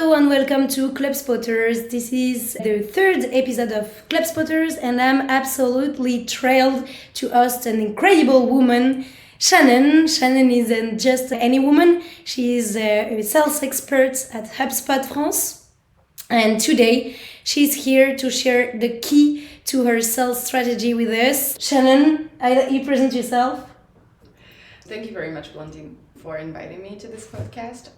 Hello and welcome to ClubSpotters. This is the third episode of ClubSpotters and I'm absolutely thrilled to host an incredible woman, Shannen. Shannen isn't just any woman, she is a sales expert at HubSpot France. And today she's here to share the key to her sales strategy with us. Shannen, I let you present yourself. Thank you very much, Blondine, for inviting me to this podcast.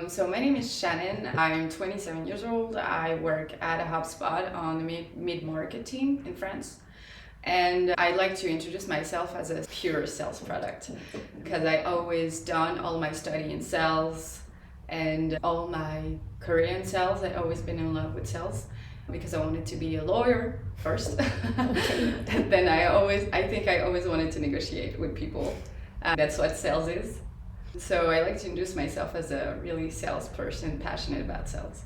So my name is Shannen. I'm 27 years old. I work at a HubSpot on the mid-market team in France. And I'd like to introduce myself as a pure sales product because I always done all my study in sales and all my career in sales. I've always been in love with sales because I wanted to be a lawyer first. And then I think I always wanted to negotiate with people. That's what sales is. So I like to introduce myself as a really salesperson, passionate about sales.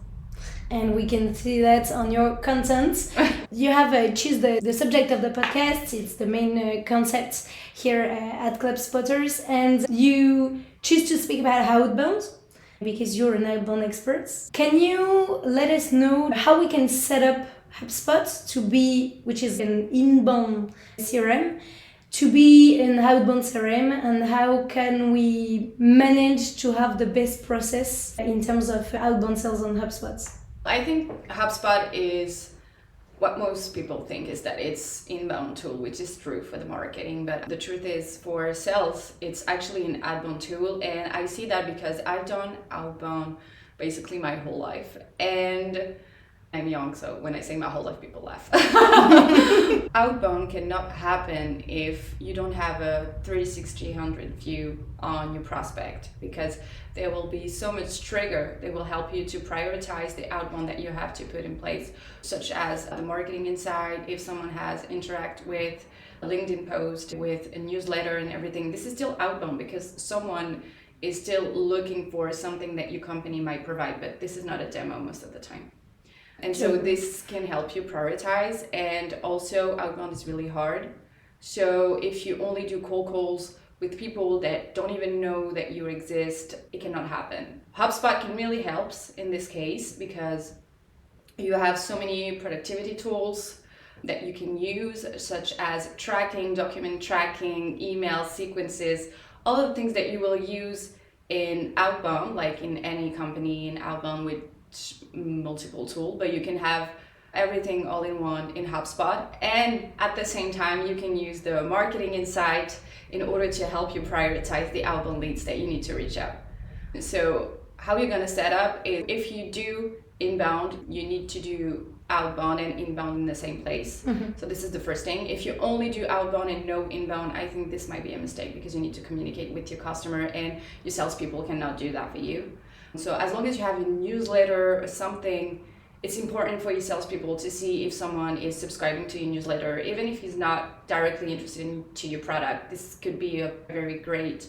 And we can see that on your content. You have choose the subject of the podcast. It's the main concept here at ClubSpotters. And you choose to speak about Outbound because you're an Outbound expert. Can you let us know how we can set up HubSpot to be, which is an inbound CRM, to be an outbound CRM, and how can we manage to have the best process in terms of outbound sales on HubSpot? I think HubSpot is what most people think is that it's inbound tool, which is true for the marketing, but the truth is for sales, it's actually an outbound tool. And I see that because I've done outbound basically my whole life. And I'm young, so when I say my whole life, people laugh. Outbound cannot happen if you don't have a 360 view on your prospect, because there will be so much trigger that will help you to prioritize the outbound that you have to put in place, such as the marketing inside. If someone has interact with a LinkedIn post, with a newsletter and everything, this is still outbound because someone is still looking for something that your company might provide, but this is not a demo most of the time. And so this can help you prioritize, and also outbound is really hard. So if you only do cold calls with people that don't even know that you exist, it cannot happen. HubSpot can really help in this case because you have so many productivity tools that you can use, such as tracking, document tracking, email sequences, all of the things that you will use in outbound, like in any company in outbound with multiple tools, but you can have everything all in one in HubSpot. And at the same time, you can use the marketing insight in order to help you prioritize the outbound leads that you need to reach out. So how you're going to set up is, if you do inbound, you need to do outbound and inbound in the same place. Mm-hmm. So this is the first thing. If you only do outbound and no inbound, I think this might be a mistake because you need to communicate with your customer, and your salespeople cannot do that for you. So as long as you have a newsletter or something, it's important for your salespeople to see if someone is subscribing to your newsletter, even if he's not directly interested in your product. This could be a very great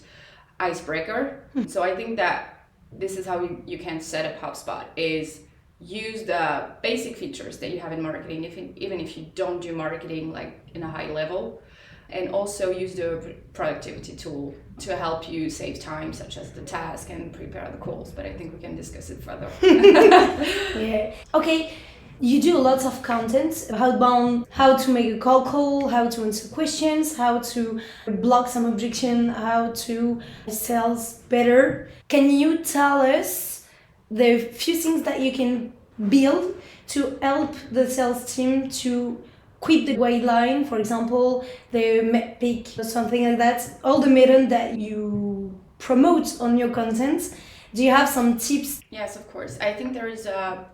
icebreaker. So I think that this is how you can set up HubSpot, is use the basic features that you have in marketing, even if you don't do marketing like in a high level, and also use the productivity tool to help you save time, such as the task and prepare the calls. But I think we can discuss it further. Yeah. Okay. You do lots of content, outbound, how to make a call, how to answer questions, how to block some objection, how to sell better. Can you tell us the few things that you can build to help the sales team to quit the guideline, for example, the pick or something like that, all the method that you promote on your content? Do you have some tips? Yes, of course. I think there is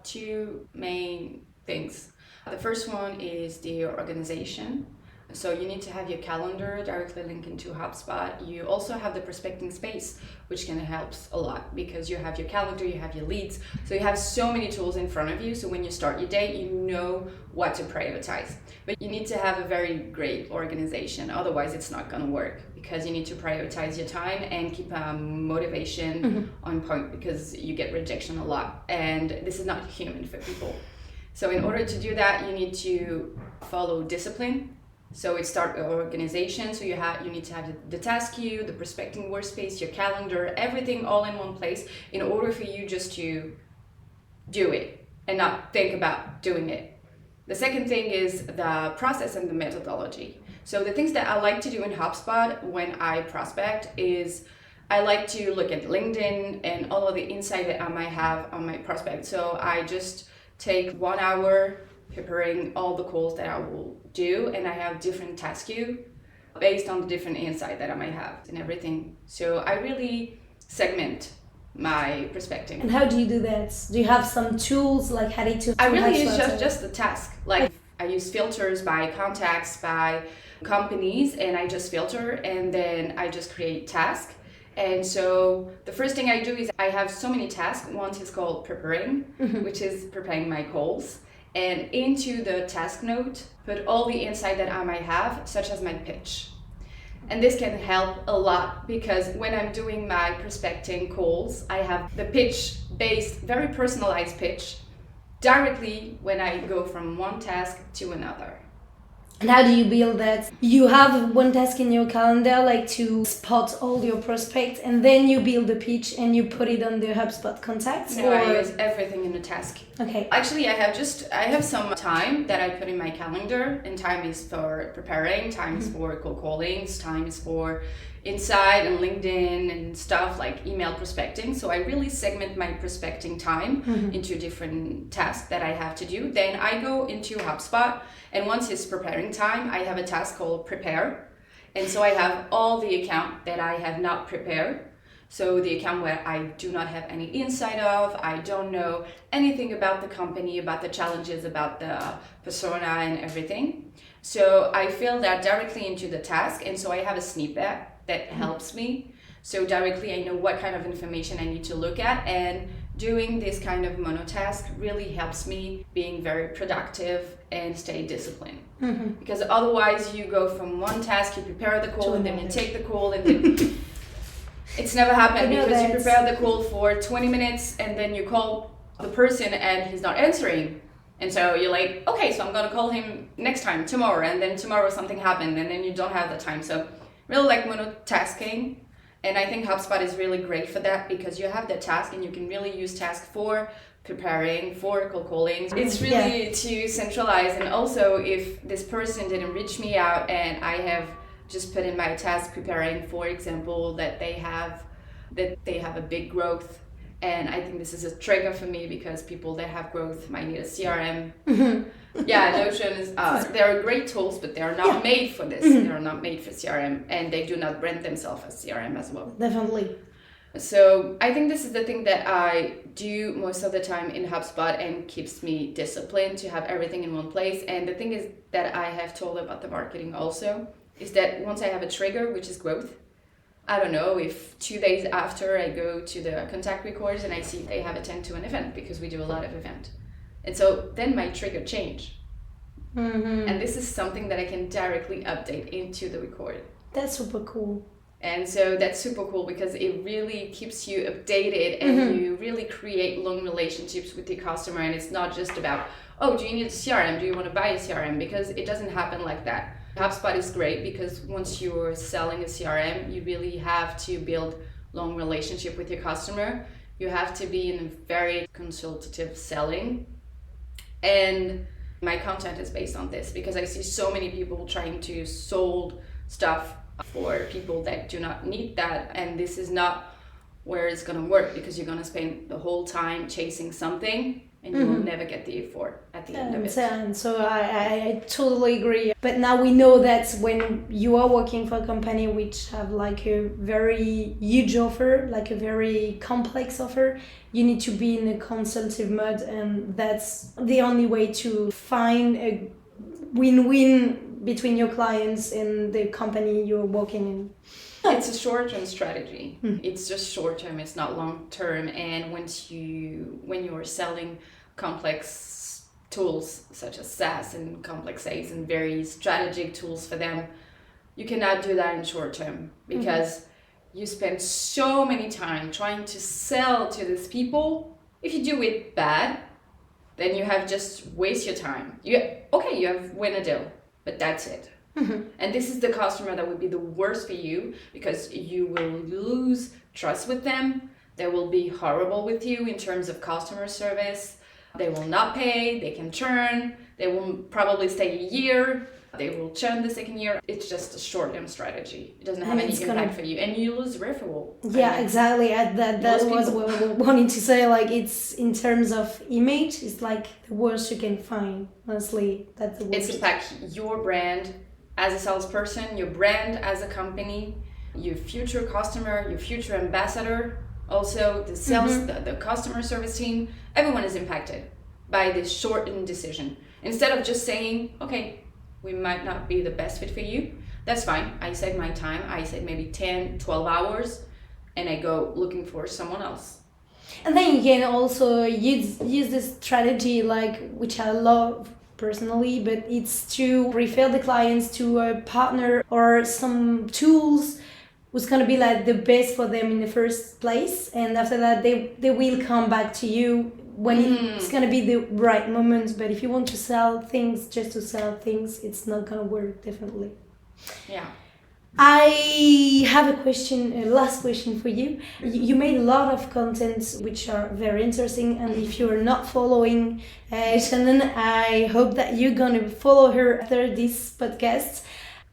two main things. The first one is the organization. So you need to have your calendar directly linked into HubSpot. You also have the prospecting space, which can help a lot because you have your calendar, you have your leads. So you have so many tools in front of you. So when you start your day, you know what to prioritize. But you need to have a very great organization. Otherwise, it's not going to work because you need to prioritize your time and keep motivation on point, because you get rejection a lot. And this is not human for people. So in order to do that, you need to follow discipline. So it starts with organization. So you need to have the task queue, the prospecting workspace, your calendar, everything all in one place in order for you just to do it and not think about doing it. The second thing is the process and the methodology. So the things that I like to do in HubSpot when I prospect is I like to look at LinkedIn and all of the insight that I might have on my prospect. So I just take 1 hour preparing all the calls that I will do, and I have different task queue based on the different insight that I might have and everything. So I really segment my prospecting. And how do you do that? Do you have some tools like how to? I really use just the task. Like I use filters by contacts, by companies, and I just filter and then I just create task. And so the first thing I do is I have so many tasks. One is called preparing, which is preparing my calls. And into the task note, put all the insight that I might have, such as my pitch. And this can help a lot because when I'm doing my prospecting calls, I have the pitch based, very personalized pitch directly when I go from one task to another. And how do you build that? You have one task in your calendar, like to spot all your prospects, and then you build the pitch and you put it on the HubSpot contacts? No, I use everything in the task. Okay. Actually, I have some time that I put in my calendar, and time is for preparing, time is for cold callings, time is for Insight and LinkedIn and stuff like email prospecting. So I really segment my prospecting time into different tasks that I have to do. Then I go into HubSpot, and once it's preparing time, I have a task called prepare. And so I have all the account that I have not prepared. So the account where I do not have any insight of, I don't know anything about the company, about the challenges, about the persona and everything. So I fill that directly into the task, and so I have a snippet that helps me. So directly I know what kind of information I need to look at, and doing this kind of monotask really helps me being very productive and stay disciplined. Because otherwise you go from one task, you prepare the call, and then you take the call, and then it's never happened because you prepare the call for 20 minutes and then you call the person and he's not answering. And so you're like, okay, so I'm gonna call him next time, tomorrow, and then tomorrow something happened and then you don't have the time. So really like monotasking. And I think HubSpot is really great for that because you have the task and you can really use task for preparing, for cold calling. It's really to centralize. And also if this person didn't reach me out and I have just put in my task preparing, for example, that they have a big growth. And I think this is a trigger for me because people that have growth might need a CRM. Yeah, Notion is, they're great tools, but they're not made for this. They're not made for CRM, and they do not brand themselves as CRM as well. Definitely. So I think this is the thing that I do most of the time in HubSpot and keeps me disciplined to have everything in one place. And the thing is that I have told about the marketing also is that once I have a trigger, which is growth, I don't know if 2 days after I go to the contact records and I see they have attended to an event because we do a lot of event. And so then my trigger change. And this is something that I can directly update into the record. That's super cool. And so that's super cool because it really keeps you updated and you really create long relationships with your customer. And it's not just about, oh, do you need a CRM? Do you want to buy a CRM? Because it doesn't happen like that. HubSpot is great because once you're selling a CRM, you really have to build long relationship with your customer. You have to be in a very consultative selling. And my content is based on this because I see so many people trying to sold stuff for people that do not need that. And this is not where it's going to work because you're going to spend the whole time chasing something and you will never get the effort at the end of it. And so I totally agree. But now we know that when you are working for a company which have like a very huge offer, like a very complex offer, you need to be in a consultative mode, and that's the only way to find a win-win between your clients and the company you're working in. It's a short-term strategy. It's just short-term, it's not long-term. And when you're selling complex tools such as SaaS and complex SaaS and very strategic tools for them, you cannot do that in short-term because you spend so many time trying to sell to these people. If you do it bad, then you have just waste your time. You have win a deal, but that's it. And this is the customer that would be the worst for you because you will lose trust with them. They will be horrible with you in terms of customer service. They will not pay, they can churn, they will probably stay a year, they will churn the second year. It's just a short-term strategy. It doesn't have any impact for you, and you lose referral. Yeah, exactly. That was what I wanted to say. Like, it's in terms of image, it's like the worst you can find. Honestly, that's the worst. It's impact your brand as a salesperson, your brand as a company, your future customer, your future ambassador. Also, the sales, the customer service team, everyone is impacted by this shortened decision. Instead of just saying, okay, we might not be the best fit for you, that's fine. I save my time. I save maybe 10, 12 hours, and I go looking for someone else. And then you can also use this strategy, like, which I love personally, but it's to refer the clients to a partner or some tools who's going to be like the best for them in the first place, and after that they will come back to you when it's going to be the right moment. But if you want to sell things just to sell things, it's not going to work, definitely. Yeah. I have a question, a last question for you. You made a lot of content which are very interesting, and if you're not following Shannen, I hope that you're gonna follow her after this podcast.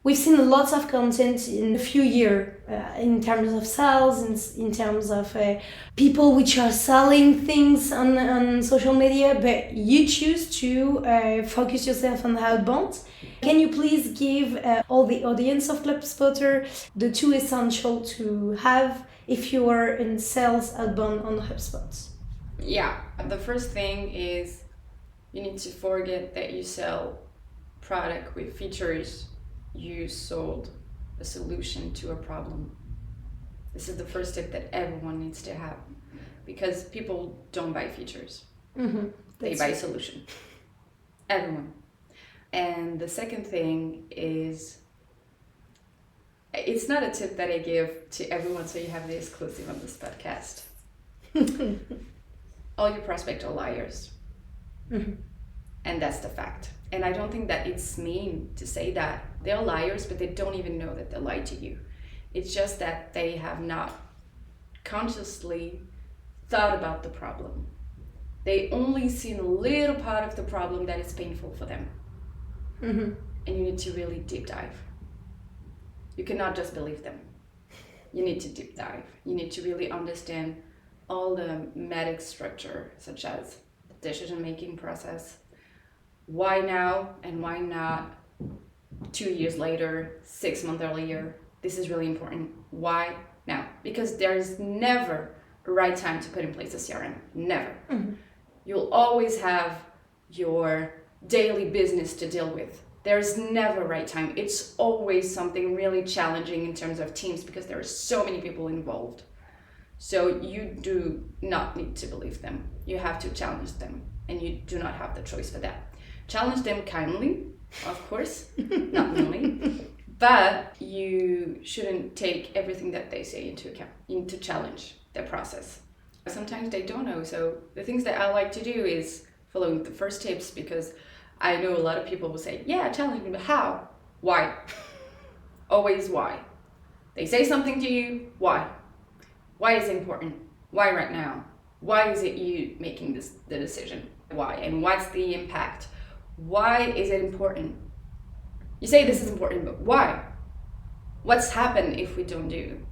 We've seen lots of content in a few years in terms of sales, in terms of people which are selling things on social media, but you choose to focus yourself on outbound. Can you please give all the audience of ClubSpotter the 2 essential to have if you are in sales outbound on HubSpot? Yeah, the first thing is you need to forget that you sell product with features. You sold a solution to a problem. This is the first tip that everyone needs to have, because people don't buy features. They buy solution. Everyone. And the second thing is, it's not a tip that I give to everyone, so you have the exclusive on this podcast. All your prospects are liars. And that's the fact. And I don't think that it's mean to say that. They're liars, but they don't even know that they lied to you. It's just that they have not consciously thought about the problem. They only seen a little part of the problem that is painful for them. And you need to really deep dive. You cannot just believe them. You need to deep dive. You need to really understand all the medic structure, such as the decision-making process. Why now and why not 2 years later, 6 months earlier? This is really important. Why now? Because there is never a right time to put in place a CRM. Never. You'll always have your daily business to deal with. There's never a right time. It's always something really challenging in terms of teams, because there are so many people involved. So you do not need to believe them. You have to challenge them, and you do not have the choice for that. Challenge them kindly, of course, not meanly, but you shouldn't take everything that they say into account. You need to challenge their process. Sometimes they don't know, so the things that I like to do is following the first tips, because I know a lot of people will say, yeah, challenge me, but how? Why? Always why. They say something to you, why? Why is it important? Why right now? Why is it you making the decision? Why? And what's the impact? Why is it important? You say this is important, but why? What's happened if we don't do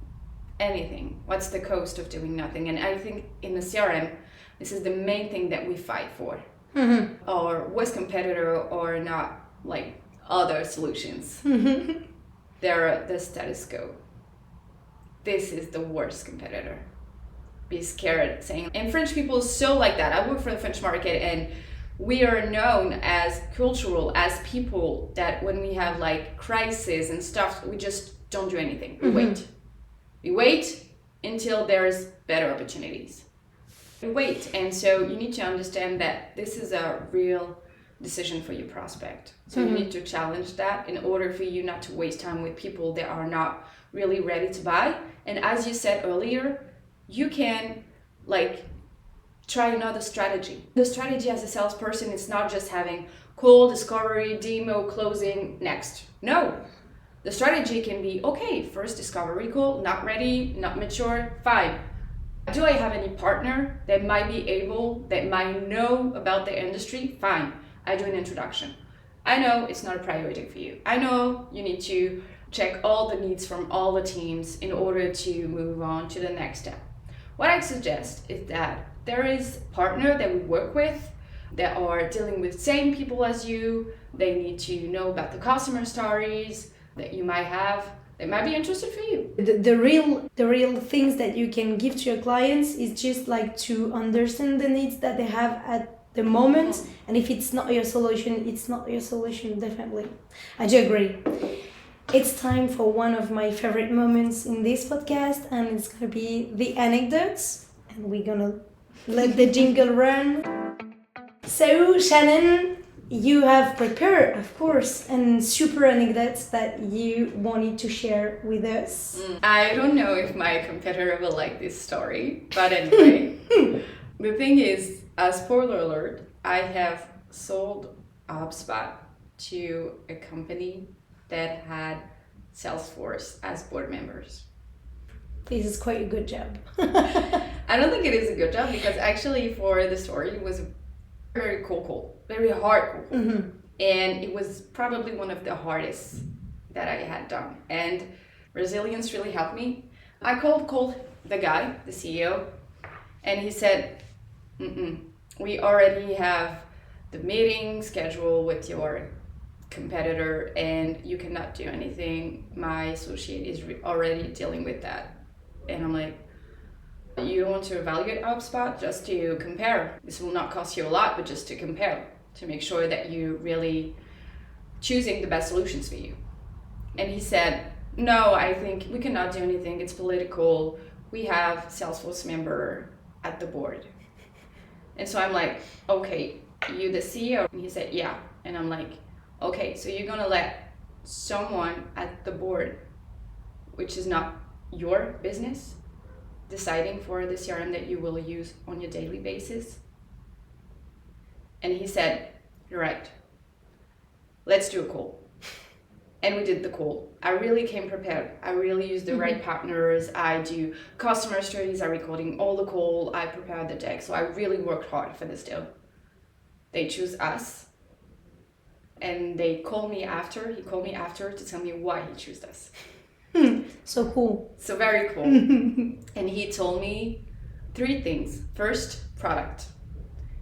anything? What's the cost of doing nothing? And I think in the CRM, this is the main thing that we fight for. Our worst competitor, or not like other solutions. They're the status quo. This is the worst competitor. Be scared saying, and French people are so like that. I work for the French market, and we are known as cultural, as people that when we have like crisis and stuff, we just don't do anything. We wait. We wait until there's better opportunities. We wait. And so you need to understand that this is a real decision for your prospect. So you need to challenge that in order for you not to waste time with people that are not really ready to buy. And as you said earlier, you can like try another strategy. The strategy as a salesperson is not just having call, discovery, demo, closing, next. No. The strategy can be, okay, first discovery call, not ready, not mature, fine. Do I have any partner that might be able, that might know about the industry? Fine, I do an introduction. I know it's not a priority for you. I know you need to check all the needs from all the teams in order to move on to the next step. What I suggest is that there is a partner that we work with that are dealing with same people as you. They need to know about the customer stories that you might have. They might be interested for you. The real things that you can give to your clients is just like to understand the needs that they have at the moment, and if it's not your solution, it's not your solution, definitely. I do agree. It's time for one of my favorite moments in this podcast, and it's gonna be the anecdotes, and we're gonna let the jingle run. So, Shannen, you have prepared, of course, and super anecdotes that you wanted to share with us. I don't know if my competitor will like this story, but anyway. The thing is, spoiler alert, I have sold HubSpot to a company that had Salesforce as board members. This is quite a good job. I don't think it is a good job because actually for the story it was a very cool call, very hard call. Mm-hmm. And it was probably one of the hardest that I had done. And resilience really helped me. I called the guy, the CEO, and he said, we already have the meeting scheduled with your competitor and you cannot do anything. My associate is already dealing with that. And I'm like, you don't want to evaluate HubSpot just to compare. This will not cost you a lot, but just to compare, to make sure that you're really choosing the best solutions for you. And he said, no, I think we cannot do anything. It's political. We have Salesforce member at the board. And so I'm like, okay, you the CEO? And he said, yeah. And I'm like, okay, so you're gonna let someone at the board, which is not your business, deciding for the CRM that you will use on your daily basis? And he said, you're right. Let's do a call. And we did the call. I really came prepared. I really used the right partners. I do customer stories. I recording all the call. I prepared the deck. So I really worked hard for this deal. They choose us. And they call me after. He called me after to tell me why he chose us. So cool. So very cool. And he told me 3 things. First, product.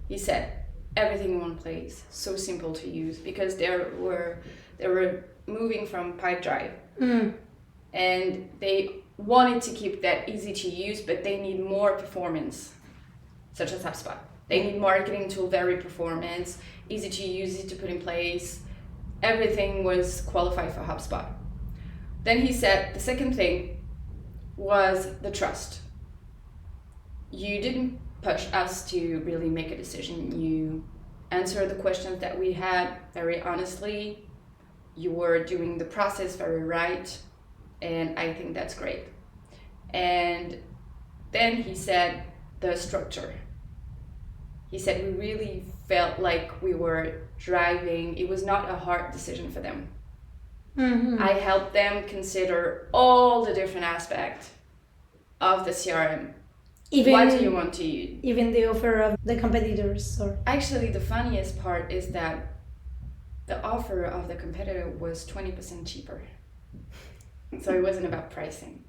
He said, everything in one place. So simple to use because they were moving from pipe drive. And they wanted to keep that easy to use, but they need more performance, such as HubSpot. They need marketing tool, very performance, easy to use, easy to put in place. Everything was qualified for HubSpot. Then he said the second thing was the trust. You didn't push us to really make a decision. You answered the questions that we had very honestly. You were doing the process very right. And I think that's great. And then he said the structure. He said we really felt like we were driving. It was not a hard decision for them. I helped them consider all the different aspects of the CRM. What do you want to use? Even the offer of the competitors. Or... Actually, the funniest part is that the offer of the competitor was 20% cheaper. So it wasn't about pricing.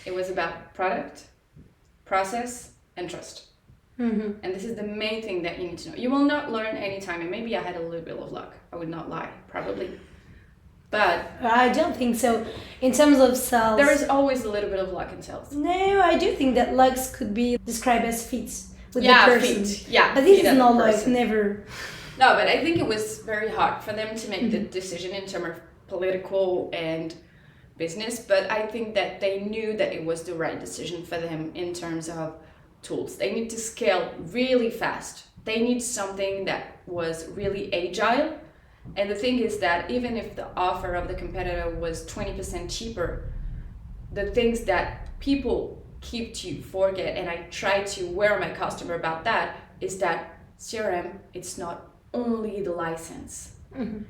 It was about product, process, and trust. And this is the main thing that you need to know. You will not learn anytime, and maybe I had a little bit of luck. I would not lie, probably. But I don't think so. In terms of sales, there is always a little bit of luck in sales. No, I do think that lucks could be described as fits with the person. Fit. Yeah, but this is not like never. No, but I think it was very hard for them to make the decision in terms of political and business. But I think that they knew that it was the right decision for them in terms of tools. They need to scale really fast. They need something that was really agile. And the thing is that even if the offer of the competitor was 20% cheaper, the things that people keep to forget, and I try to wear my customer about that, is that CRM, it's not only the license.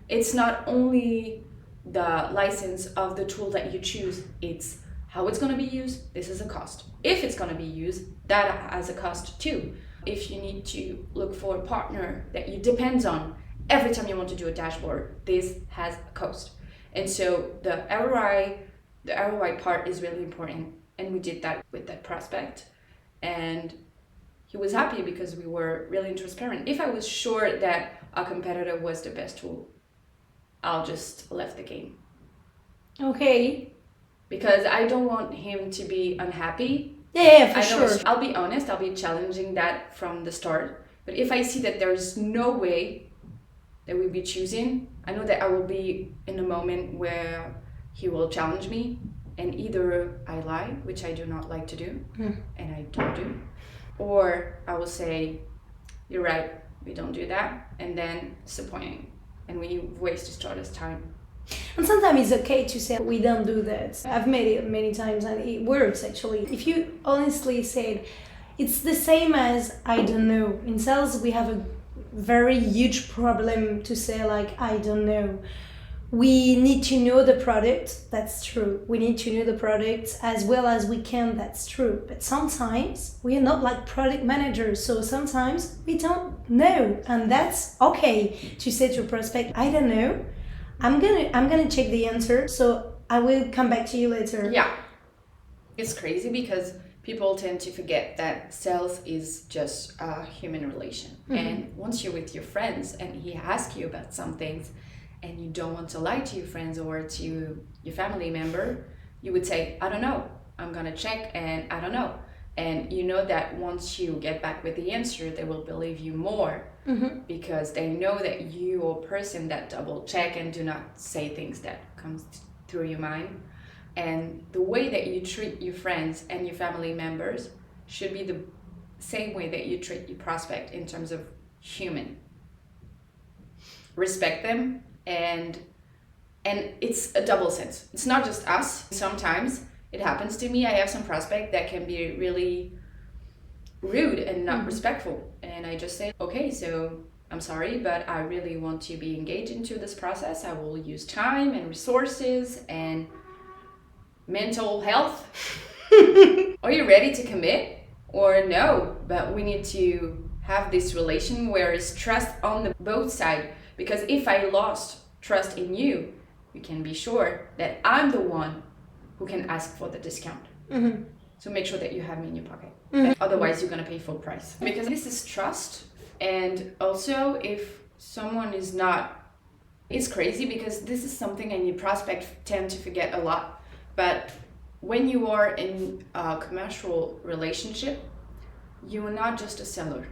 It's not only the license of the tool that you choose, it's how it's going to be used, this is a cost. If it's going to be used, that has a cost too. If you need to look for a partner that you depend on every time you want to do a dashboard, this has a cost. And so the ROI part is really important. And we did that with that prospect. And he was happy because we were really transparent. If I was sure that a competitor was the best tool, I'll just left the game. Okay. Because I don't want him to be unhappy. Yeah, for sure. I'll be honest, I'll be challenging that from the start. But if I see that there's no way that we'll be choosing, I know that I will be in a moment where he will challenge me, and either I lie, which I do not like to do, and I don't do, or I will say, you're right, we don't do that, and then disappointing, and we waste each other's time. And sometimes it's okay to say we don't do that. I've made it many times and it works actually. If you honestly said, it's the same as I don't know. In sales we have a very huge problem to say like I don't know. We need to know the product, that's true. We need to know the product as well as we can, that's true. But sometimes we are not like product managers, so sometimes we don't know. And that's okay to say to a prospect, I don't know. I'm gonna check the answer, so I will come back to you later. Yeah. It's crazy because people tend to forget that sales is just a human relation. And once you're with your friends and he asks you about some things, and you don't want to lie to your friends or to your family member, you would say, I don't know, I'm gonna check and I don't know. And you know that once you get back with the answer, they will believe you more because they know that you are a person that double check and do not say things that comes through your mind. And the way that you treat your friends and your family members should be the same way that you treat your prospect in terms of human. Respect them. And it's a double sense. It's not just us. Sometimes it happens to me. I have some prospect that can be really rude and not respectful. And I just say, okay, so I'm sorry, but I really want to be engaged into this process. I will use time and resources and mental health. Are you ready to commit? Or no, but we need to have this relation where it's trust on the both sides. Because if I lost trust in you, you can be sure that I'm the one who can ask for the discount. So make sure that you have me in your pocket. Otherwise, you're going to pay full price. Because this is trust. And also, if someone is not... It's crazy because this is something and your prospects tend to forget a lot. But when you are in a commercial relationship, you are not just a seller.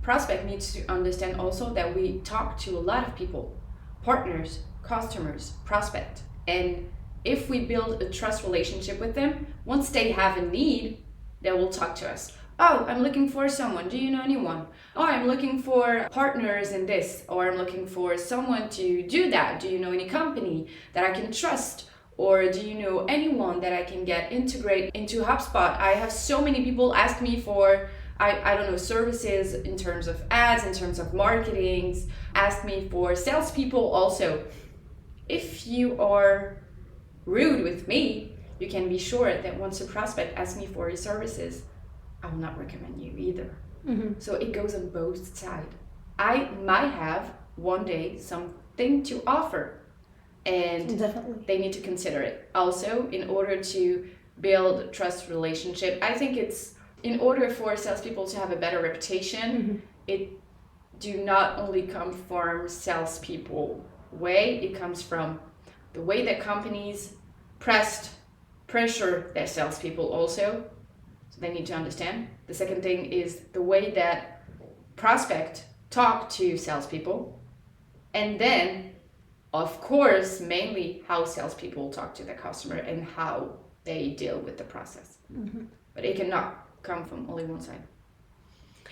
Prospect needs to understand also that we talk to a lot of people, partners, customers, prospect. And if we build a trust relationship with them, once they have a need, they will talk to us. Oh, I'm looking for someone. Do you know anyone? Oh, I'm looking for partners in this, or I'm looking for someone to do that. Do you know any company that I can trust? Or do you know anyone that I can get integrate into HubSpot? I have so many people ask me for I don't know, services in terms of ads, in terms of marketing, ask me for salespeople also. If you are rude with me, you can be sure that once a prospect asks me for your services, I will not recommend you either. So it goes on both sides. I might have one day something to offer, and Definitely. They need to consider it. Also, in order to build trust relationship, I think it's in order for salespeople to have a better reputation, it do not only come from salespeople way, it comes from the way that companies pressure their salespeople also. So they need to understand. The second thing is the way that prospect talk to salespeople. And then, of course, mainly how salespeople talk to their customer and how they deal with the process. But it cannot come from only one side.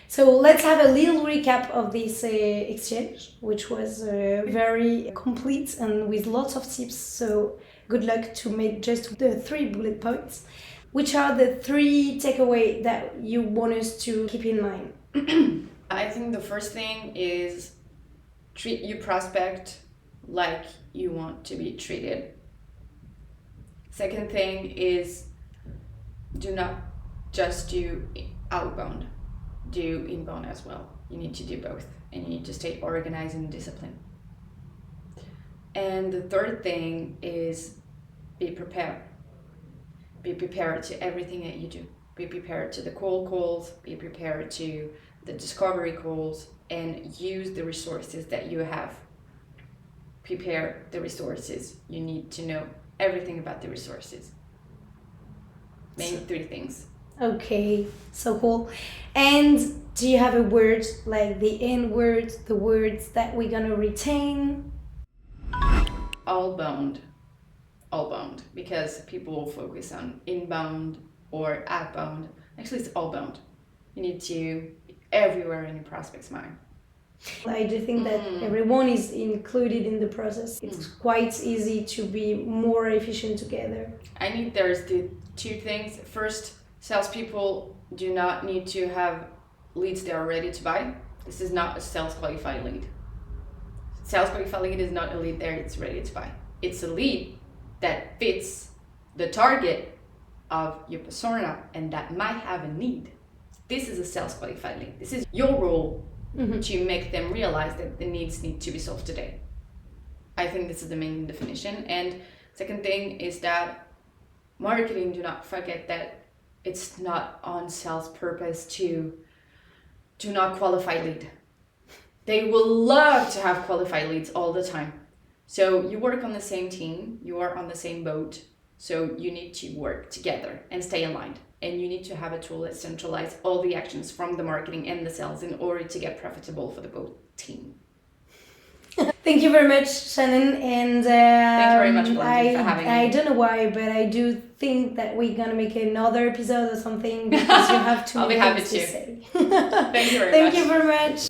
So let's have a little recap of this exchange, which was very complete and with lots of tips. So good luck to make just the 3 bullet points. Which are the 3 takeaways that you want us to keep in mind? I think the first thing is treat your prospect like you want to be treated. Second thing is, do not just do outbound, do inbound as well. You need to do both, and you need to stay organized and disciplined. And the third thing is, be prepared. Be prepared to everything that you do. Be prepared to the cold calls, be prepared to the discovery calls, and use the resources that you have. Prepare the resources. You need to know everything about the resources. Main 3 things. Okay, so cool. And do you have a word, like the end words, the words that we're gonna retain? Outbound, because people will focus on inbound or outbound. Actually, it's outbound. You need to be everywhere in your prospect's mind. I do think that everyone is included in the process. It's quite easy to be more efficient together. There's the 2 things. First, salespeople do not need to have leads that are ready to buy. This is not a sales qualified lead. Sales qualified lead is not a lead there, it's ready to buy. It's a lead that fits the target of your persona and that might have a need. This is a sales qualified lead. This is your role to make them realize that the needs need to be solved today. I think this is the main definition. And second thing is that marketing, do not forget that it's not on sales purpose to do not qualify lead. They will love to have qualified leads all the time. So you work on the same team, you are on the same boat, so you need to work together and stay aligned. And you need to have a tool that centralizes all the actions from the marketing and the sales in order to get profitable for the both team. Thank you very much, Shannen. And thank you very much, Valentin, for having me. I don't know why, but I do think that we're gonna make another episode or something because you have to. I'll be happy to. Say. Thank you very much. Thank you very much.